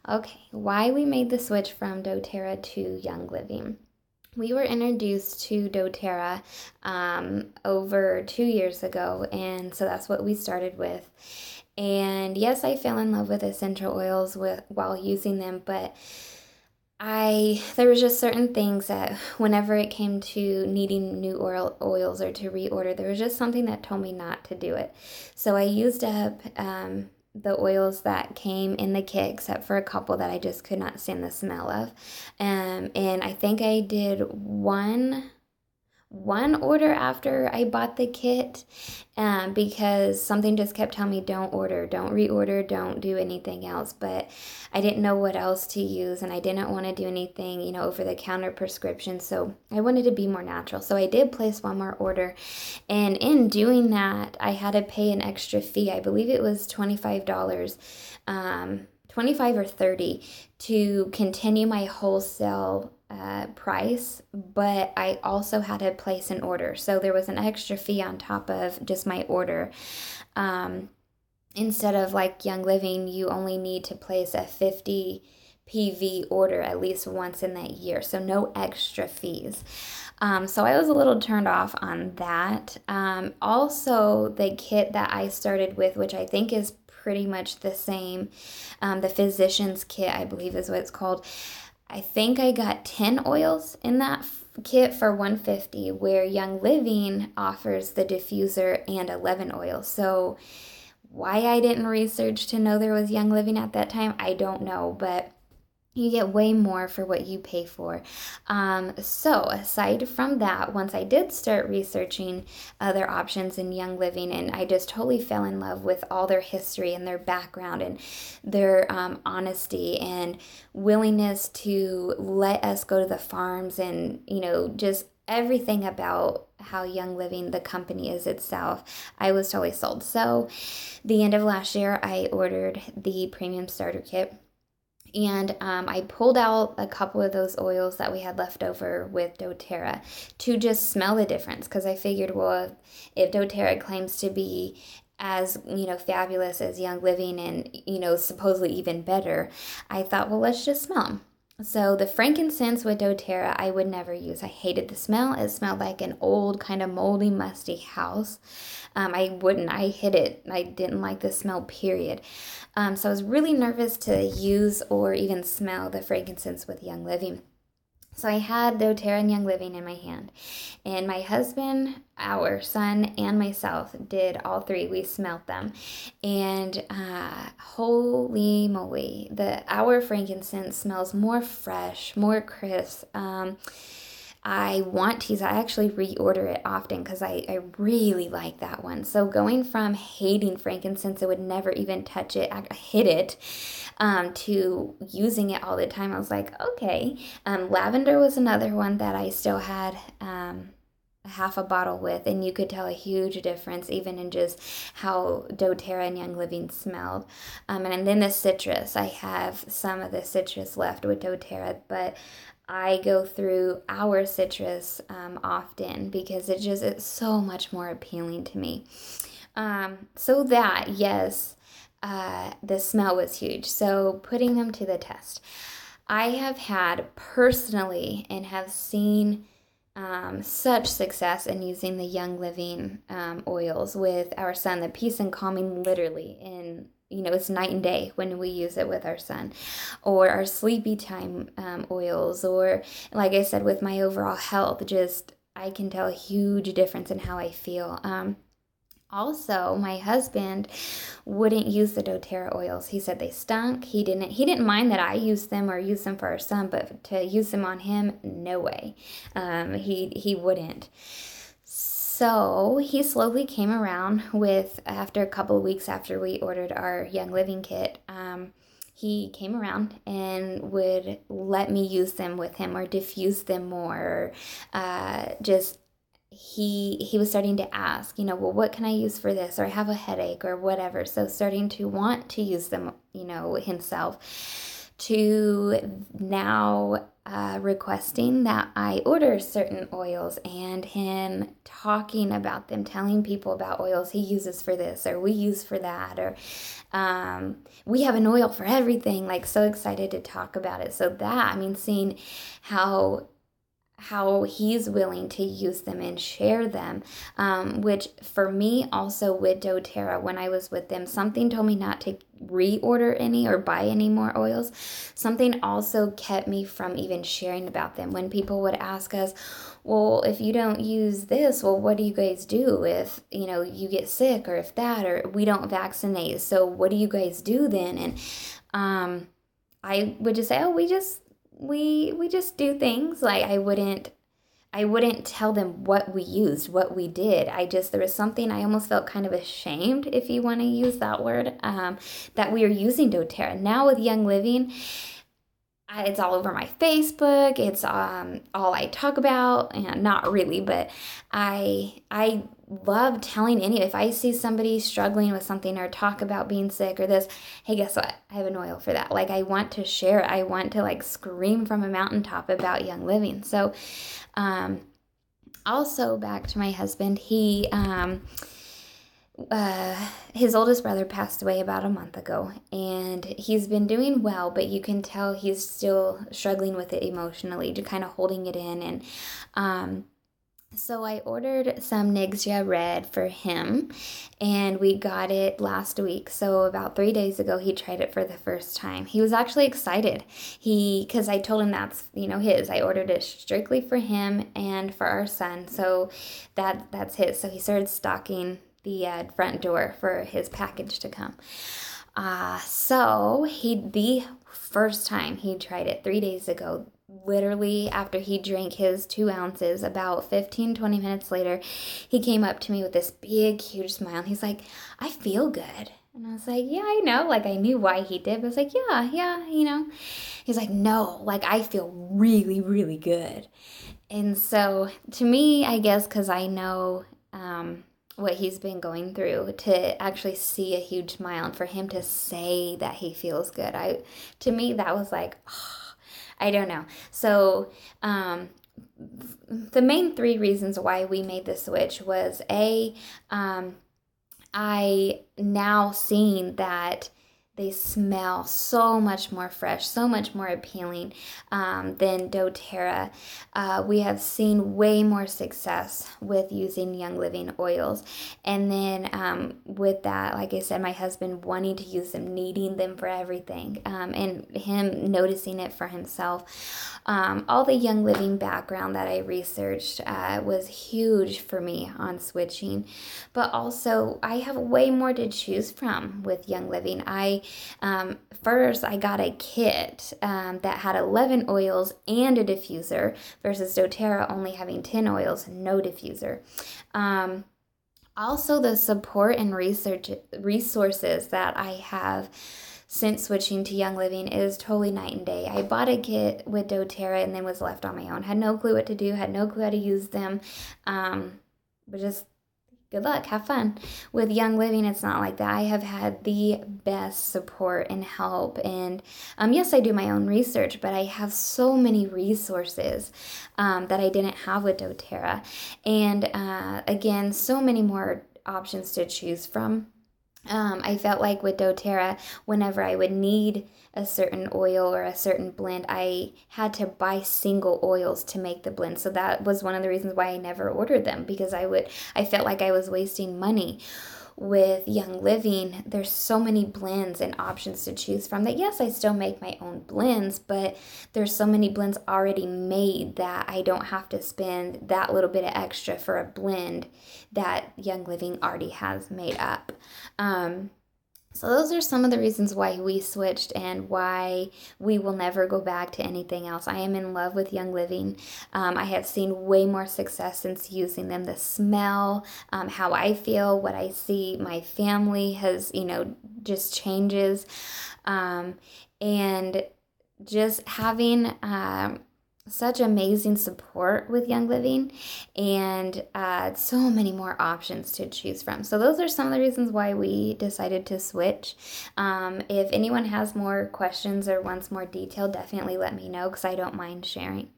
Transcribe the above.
Okay, why we made the switch from doTERRA to Young Living. We were introduced to doTERRA over 2 years ago, and so that's what we started with. And yes, I fell in love with essential oils while using them, but I there was just certain things that whenever it came to needing new oils or to reorder, there was just something that told me not to do it. So I used up the oils that came in the kit, except for a couple that I just could not stand the smell of. And I think I did one order after I bought the kit, because something just kept telling me don't order, don't reorder, don't do anything else. But I didn't know what else to use, and I didn't want to do anything, over the counter prescription. So I wanted to be more natural. So I did place one more order, and in doing that, I had to pay an extra fee. I believe it was $25. 25 or 30 to continue my wholesale price, but I also had to place an order. So there was an extra fee on top of just my order. Um, Instead of like Young Living, you only need to place a 50 PV order at least once in that year, so no extra fees. So I was a little turned off on that. Also, the kit that I started with, which I think is pretty much the same, the physician's kit, I believe is what it's called. I think I got 10 oils in that kit for 150, where Young Living offers the diffuser and 11 oils. So why I didn't research to know there was Young Living at that time, I don't know, but you get way more for what you pay for. So aside from that, once I did start researching other options in Young Living, and I just totally fell in love with all their history and their background and their honesty and willingness to let us go to the farms, and just everything about how Young Living, the company, is itself. I was totally sold. So the end of last year, I ordered the premium starter kit, and I pulled out a couple of those oils that we had left over with doTERRA to just smell the difference, because I figured, well, if doTERRA claims to be as fabulous as Young Living, and supposedly even better, I thought, well, let's just smell them. So the frankincense with doTERRA I would never use. I hated the smell. It smelled like an old kind of moldy, musty house. I hid it. I didn't like the smell, period. So I was really nervous to use or even smell the frankincense with Young Living. So I had doTERRA and Young Living in my hand, and my husband, our son, and myself did all three. We smelled them, and holy moly, our frankincense smells more fresh, more crisp. I want to use. I actually reorder it often because I really like that one. So going from hating frankincense, I would never even touch it, I hid it, to using it all the time. I was like, okay. Lavender was another one that I still had half a bottle with, and you could tell a huge difference even in just how doTERRA and Young Living smelled. And then the citrus, I have some of the citrus left with doTERRA, but I go through our citrus often because it's so much more appealing to me. So that, yes, the smell was huge. So putting them to the test. I have had personally and have seen such success in using the Young Living oils with our son, the peace and calming, literally in it's night and day when we use it with our son, or our sleepy time oils, or like I said, with my overall health, just I can tell a huge difference in how I feel. Also, my husband wouldn't use the doTERRA oils. He said they stunk. He didn't mind that I used them or used them for our son, but to use them on him, no way. He wouldn't. So he slowly came around after a couple of weeks after we ordered our Young Living kit, he came around and would let me use them with him or diffuse them more. Just he was starting to ask, well, what can I use for this? Or I have a headache or whatever. So starting to want to use them, himself, to now requesting that I order certain oils, and him talking about them, telling people about oils he uses for this or we use for that, or we have an oil for everything, like so excited to talk about it. So that, I mean, seeing how he's willing to use them and share them, which for me also with doTERRA, when I was with them, something told me not to reorder any or buy any more oils. Something also kept me from even sharing about them. When people would ask us, well, if you don't use this, well, what do you guys do if, you get sick, or if that, or we don't vaccinate, so what do you guys do then? And I would just say, oh, we just do things. Like I wouldn't tell them what we used, what we did. There was something, I almost felt kind of ashamed, if you want to use that word, that we are using doTERRA. Now with Young Living, it's all over my Facebook. It's all I talk about, and not really, but I love telling if I see somebody struggling with something or talk about being sick or this, hey, guess what? I have an oil for that. Like I want to share it. I want to like scream from a mountaintop about Young Living. So, also back to my husband, his oldest brother passed away about a month ago, and he's been doing well, but you can tell he's still struggling with it emotionally, to kind of holding it in. And so I ordered some Nixia Red for him, and we got it last week. So about 3 days ago, he tried it for the first time. He was actually excited. Because I told him that's, his. I ordered it strictly for him and for our son. So that's his. So he started stocking the front door for his package to come. So the first time he tried it 3 days ago, literally after he drank his 2 ounces, about 15-20 minutes later, he came up to me with this big, huge smile. And he's like, I feel good. And I was like, yeah, I know. Like, I knew why he did. But I was like, yeah. He's like, no, like, I feel really, really good. And so to me, I guess, because I know what he's been going through, to actually see a huge smile and for him to say that he feels good, to me, that was like, oh, I don't know. So the main 3 reasons why we made the switch was I now seen that they smell so much more fresh, so much more appealing than doTERRA. We have seen way more success with using Young Living oils. And then with that, like I said, my husband wanting to use them, needing them for everything, and him noticing it for himself. All the Young Living background that I researched was huge for me on switching. But also, I have way more to choose from with Young Living. First, I got a kit that had 11 oils and a diffuser, versus doTERRA only having 10 oils, no diffuser. Also, the support and resources that I have since switching to Young Living is totally night and day. I bought a kit with doTERRA and then was left on my own. Had no clue what to do, had no clue how to use them. But just good luck, have fun. With Young Living, it's not like that. I have had the best support and help. And yes, I do my own research, but I have so many resources that I didn't have with doTERRA. And again, so many more options to choose from. I felt like with doTERRA, whenever I would need a certain oil or a certain blend, I had to buy single oils to make the blend. So that was one of the reasons why I never ordered them, because I felt like I was wasting money. With Young Living, there's so many blends and options to choose from that, yes, I still make my own blends, but there's so many blends already made that I don't have to spend that little bit of extra for a blend that Young Living already has made up. So those are some of the reasons why we switched and why we will never go back to anything else. I am in love with Young Living. I have seen way more success since using them. The smell, how I feel, what I see, my family has, just changes. And just having such amazing support with Young Living and so many more options to choose from. So those are some of the reasons why we decided to switch. If anyone has more questions or wants more detail, definitely let me know because I don't mind sharing.